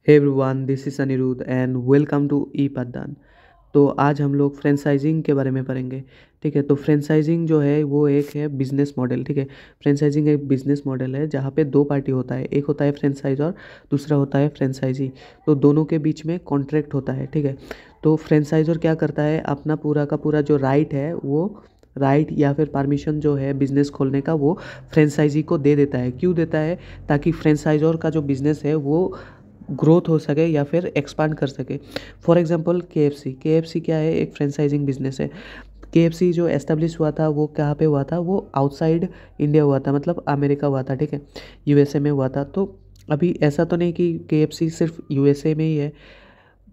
Hey everyone, this is Aniruddh and welcome to ई पद्दान। तो आज हम लोग फ्रेंचाइजिंग के बारे में पढ़ेंगे। ठीक है, तो फ्रेंचाइजिंग जो है वो एक है बिजनेस मॉडल। ठीक है, फ्रेंचाइजिंग एक बिजनेस मॉडल है जहाँ पे दो पार्टी होता है, एक होता है फ्रेंचाइजर, दूसरा होता है फ्रेंचाइजी। तो दोनों के बीच में कॉन्ट्रैक्ट होता है। ठीक है, तो फ्रेंचाइजर क्या करता है, अपना पूरा का पूरा जो राइट है वो राइट या फिर परमिशन जो है बिज़नेस खोलने का वो फ्रेंचाइजी को दे देता है। क्यों देता है? ताकि फ्रेंचाइजर का जो बिज़नेस है वो ग्रोथ हो सके या फिर एक्सपांड कर सके। फॉर एग्जांपल के एफ सी क्या है, एक फ्रेंचाइजिंग बिजनेस है। के एफ सी जो एस्टेब्लिश हुआ था वो कहाँ पे हुआ था, वो आउटसाइड इंडिया हुआ था, मतलब अमेरिका हुआ था। ठीक है, यूएसए में हुआ था। तो अभी ऐसा तो नहीं कि के एफ सी सिर्फ यूएसए में ही है।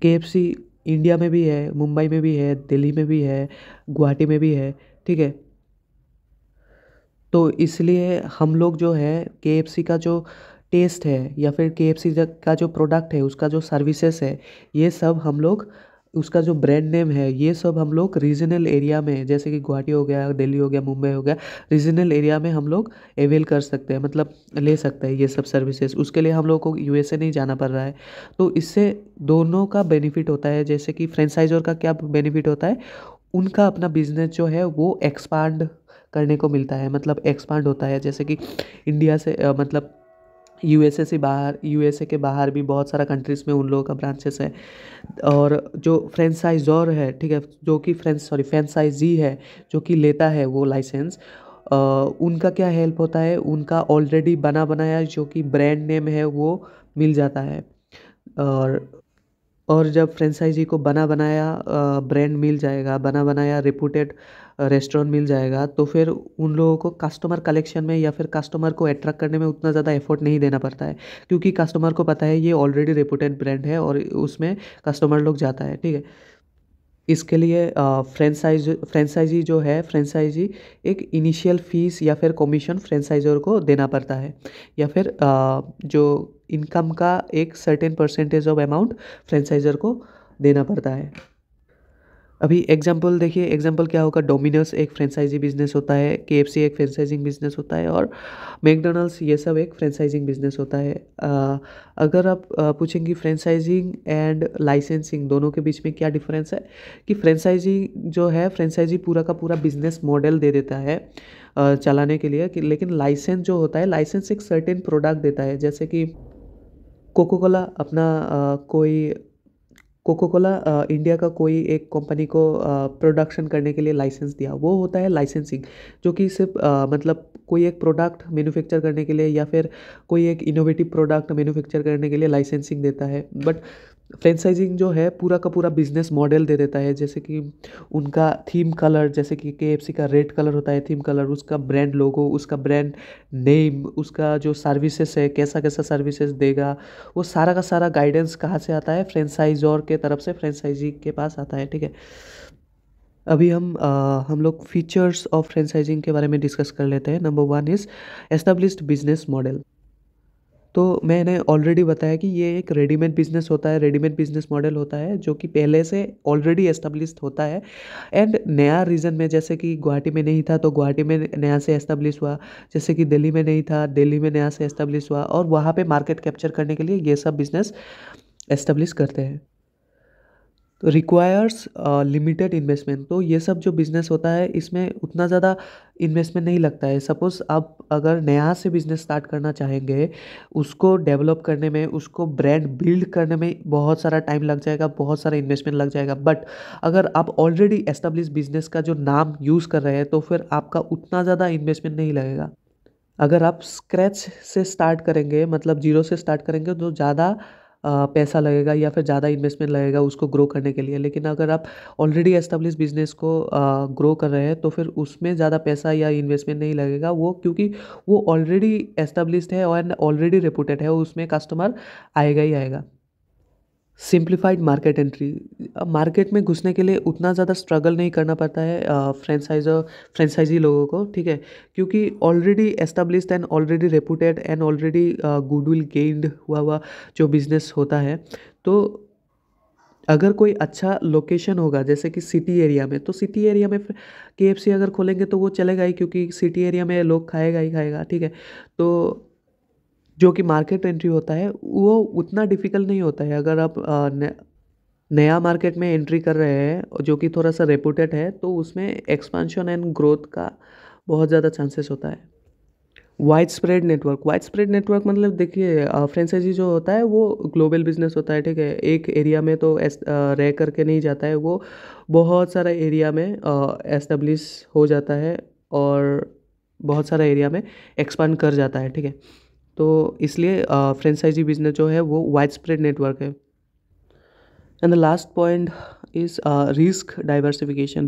के एफ सी इंडिया में भी है, मुंबई में भी है, दिल्ली में भी है, गुवाहाटी में भी है। ठीक है, तो इसलिए हम लोग जो है के एफ सी का जो टेस्ट है या फिर के एफ सी का जो प्रोडक्ट है, उसका जो सर्विसेज है, ये सब हम लोग, उसका जो ब्रांड नेम है, ये सब हम लोग रीजनल एरिया में, जैसे कि गुवाहाटी हो गया, दिल्ली हो गया, मुंबई हो गया, रीजनल एरिया में हम लोग अवेल कर सकते हैं, मतलब ले सकते हैं ये सब सर्विसेज। उसके लिए हम लोग को यूएसए नहीं जाना पड़ रहा है। तो इससे दोनों का बेनिफिट होता है। जैसे कि फ्रेंचाइजर का क्या बेनिफिट होता है, उनका अपना बिजनेस जो है वो एक्सपांड करने को मिलता है, मतलब एक्सपांड होता है। जैसे कि इंडिया से मतलब यूएसए से बाहर, यूएसए के बाहर भी बहुत सारा कंट्रीज़ में उन लोगों का ब्रांचेस है। और जो फ्रेंचाइजर है, ठीक है, जो कि फ्रेंचाइजी है, जो कि लेता है वो लाइसेंस, उनका क्या हेल्प होता है, उनका ऑलरेडी बना बनाया जो कि ब्रांड नेम है वो मिल जाता है। और और जब फ्रेंचाइजी को बना बनाया ब्रांड मिल जाएगा, बना बनाया रेपुटेड रेस्टोरेंट मिल जाएगा, तो फिर उन लोगों को कस्टमर कलेक्शन में या फिर कस्टमर को अट्रैक्ट करने में उतना ज़्यादा एफर्ट नहीं देना पड़ता है, क्योंकि कस्टमर को पता है ये ऑलरेडी रेपुटेड ब्रांड है और उसमें कस्टमर लोग जाता है। ठीक है, इसके लिए फ्रेंचाइजी जो है, फ्रेंचाइजी एक इनिशियल फीस या फिर कमीशन फ्रेंचाइजर को देना पड़ता है, या फिर जो इनकम का एक certain percentage of amount franchisor को देना पड़ता है। अभी एग्जांपल देखिए, एग्जांपल क्या होगा, डोमिनोज एक फ्रेंचाइजी बिजनेस होता है, केएफसी एक फ्रेंचाइजिंग बिजनेस होता है, और मैकडोनल्ड्स, ये सब एक फ्रेंचाइजिंग बिजनेस होता है। अगर आप पूछेंगे फ्रेंचाइजिंग एंड लाइसेंसिंग दोनों के बीच में क्या डिफरेंस है, कि फ्रेंचाइजी जो है, फ्रेंचाइजी पूरा का पूरा बिजनेस मॉडल दे देता है चलाने के लिए, कि लेकिन लाइसेंस जो होता है, लाइसेंस एक सर्टेन प्रोडक्ट देता है। जैसे कि कोको कोला अपना कोई कोको कोला इंडिया का कोई एक कंपनी को प्रोडक्शन करने के लिए लाइसेंस दिया, वो होता है लाइसेंसिंग। जो कि सिर्फ मतलब कोई एक प्रोडक्ट मैन्युफैक्चर करने के लिए या फिर कोई एक इनोवेटिव प्रोडक्ट मैन्युफैक्चर करने के लिए लाइसेंसिंग देता है। बट फ्रेंचाइजिंग जो है पूरा का पूरा बिजनेस मॉडल दे देता है। जैसे कि उनका थीम कलर, जैसे कि केएफसी का रेड कलर होता है थीम कलर, उसका ब्रांड लोगो, उसका ब्रांड नेम, उसका जो सर्विसेज है, कैसा कैसा सर्विसेज देगा, वो सारा का सारा गाइडेंस कहाँ से आता है, फ्रेंचाइजर के तरफ से फ्रेंचाइजी के पास आता है। ठीक है, अभी हम लोग फीचर्स ऑफ फ्रेंचाइजिंग के बारे में डिस्कस कर लेते हैं। Number one is established business model. तो मैंने ऑलरेडी बताया कि ये एक रेडीमेड बिजनेस होता है, रेडीमेड बिजनेस मॉडल होता है जो कि पहले से ऑलरेडी एस्टेब्लिश्ड होता है। एंड नया रीजन में, जैसे कि गुवाहाटी में नहीं था तो गुवाहाटी में नया से एस्टेब्लिश हुआ, जैसे कि दिल्ली में नहीं था, दिल्ली में नया से एस्टेब्लिश हुआ, और वहाँ पे मार्केट कैप्चर करने के लिए ये सब बिजनेस एस्टेब्लिश करते हैं। तो रिक्वायर्स लिमिटेड इन्वेस्टमेंट। तो ये सब जो बिज़नेस होता है इसमें उतना ज़्यादा इन्वेस्टमेंट नहीं लगता है। सपोज़ आप अगर नया से बिज़नेस स्टार्ट करना चाहेंगे, उसको डेवलप करने में, उसको ब्रांड बिल्ड करने में बहुत सारा टाइम लग जाएगा, बहुत सारा इन्वेस्टमेंट लग जाएगा। बट अगर आप ऑलरेडी एस्टेब्लिश बिज़नेस का जो नाम यूज़ कर रहे हैं तो फिर आपका उतना ज़्यादा इन्वेस्टमेंट नहीं लगेगा। अगर आप स्क्रैच से स्टार्ट करेंगे, मतलब जीरो से स्टार्ट करेंगे, तो ज़्यादा पैसा लगेगा या फिर ज़्यादा इन्वेस्टमेंट लगेगा उसको ग्रो करने के लिए। लेकिन अगर आप ऑलरेडी एस्टेब्लिश बिजनेस को ग्रो कर रहे हैं तो फिर उसमें ज़्यादा पैसा या इन्वेस्टमेंट नहीं लगेगा, वो क्योंकि वो ऑलरेडी एस्टेब्लिश्ड है और ऑलरेडी रेपुटेड है, उसमें कस्टमर आएगा ही आएगा। Simplified market entry. मार्केट में घुसने के लिए उतना ज़्यादा स्ट्रगल नहीं करना पड़ता है फ्रेंचाइजी लोगों को। ठीक है, क्योंकि already established and already reputed and already goodwill gained हुआ हुआ जो बिजनेस होता है। तो अगर कोई अच्छा लोकेशन होगा, जैसे कि सिटी एरिया में, तो सिटी एरिया में केएफसी अगर खोलेंगे तो वो चलेगा ही, क्योंकि सिटी एरिया में लोग खाएगा ही खाएगा। ठीक है, तो जो कि मार्केट एंट्री होता है वो उतना डिफ़िकल्ट नहीं होता है। अगर आप नया मार्केट में एंट्री कर रहे हैं जो कि थोड़ा सा रेपुटेड है, तो उसमें एक्सपेंशन एंड ग्रोथ का बहुत ज़्यादा चांसेस होता है। वाइड स्प्रेड नेटवर्क मतलब देखिए, फ्रेंचाइजी जो होता है वो ग्लोबल बिजनेस होता है, ठीक है। एक एरिया में तो रह करके नहीं जाता है, वो बहुत सारा एरिया में एस्टेब्लिश हो जाता है और बहुत सारा एरिया में एक्सपांड कर जाता है, ठीक है। तो इसलिए फ्रेंचाइजी बिजनेस जो है वो वाइड स्प्रेड नेटवर्क है। And the last point is risk diversification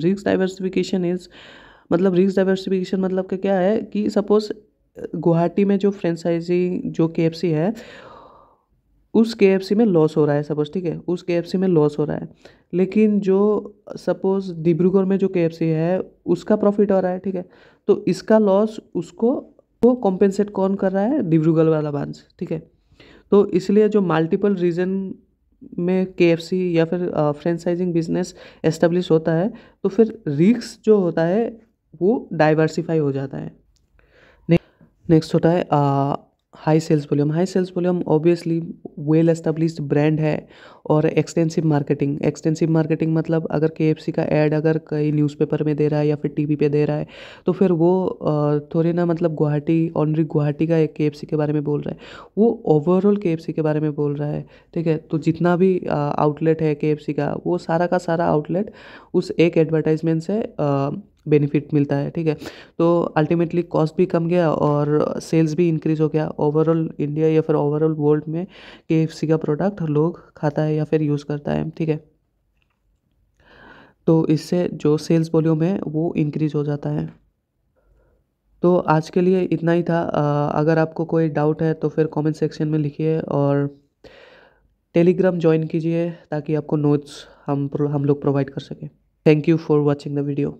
मतलब कि क्या है कि सपोज गुवाहाटी में जो फ्रेंचाइजी जो केएफसी है, उस केएफसी में लॉस हो रहा है सपोज, ठीक है, उस केएफसी में लॉस हो रहा है, लेकिन जो सपोज डिब्रूगढ़ में जो केएफसी है उसका प्रॉफिट हो रहा है, ठीक है। तो इसका लॉस उसको वो कॉम्पेंसेट कौन कर रहा है? डिब्रूगढ़ वाला ब्रांच, ठीक है। तो इसलिए जो मल्टीपल रीजन में केएफसी या फिर फ्रेंचाइजिंग बिजनेस एस्टेब्लिश होता है, तो फिर रिस्क जो होता है वो डाइवर्सिफाई हो जाता है। नेक्स्ट होता है high sales volume obviously well established brand है और एक्सटेंसिव मार्केटिंग मतलब अगर केएफसी का ऐड अगर कहीं न्यूज़पेपर में दे रहा है या फिर टीवी पे दे रहा है, तो फिर वो थोड़ी ना मतलब गुवाहाटी का एक केएफसी के बारे में बोल रहा है, वो ओवरऑल केएफसी के बारे में बोल रहा है, ठीक है। तो जितना भी आउटलेट है केएफसी का, वो सारा का सारा आउटलेट उस एक एडवर्टाइजमेंट से बेनिफिट मिलता है, ठीक है। तो अल्टीमेटली कॉस्ट भी कम गया और सेल्स भी इंक्रीज हो गया। ओवरऑल इंडिया या फिर ओवरऑल वर्ल्ड में केएफसी का प्रोडक्ट लोग खाता है या फिर यूज़ करता है, ठीक है। तो इससे जो सेल्स वॉल्यूम है वो इंक्रीज हो जाता है। तो आज के लिए इतना ही था। अगर आपको कोई डाउट है तो फिर कमेंट सेक्शन में लिखिए और टेलीग्राम ज्वाइन कीजिए ताकि आपको नोट्स हम लोग प्रोवाइड कर सकें। Thank you for watching the video.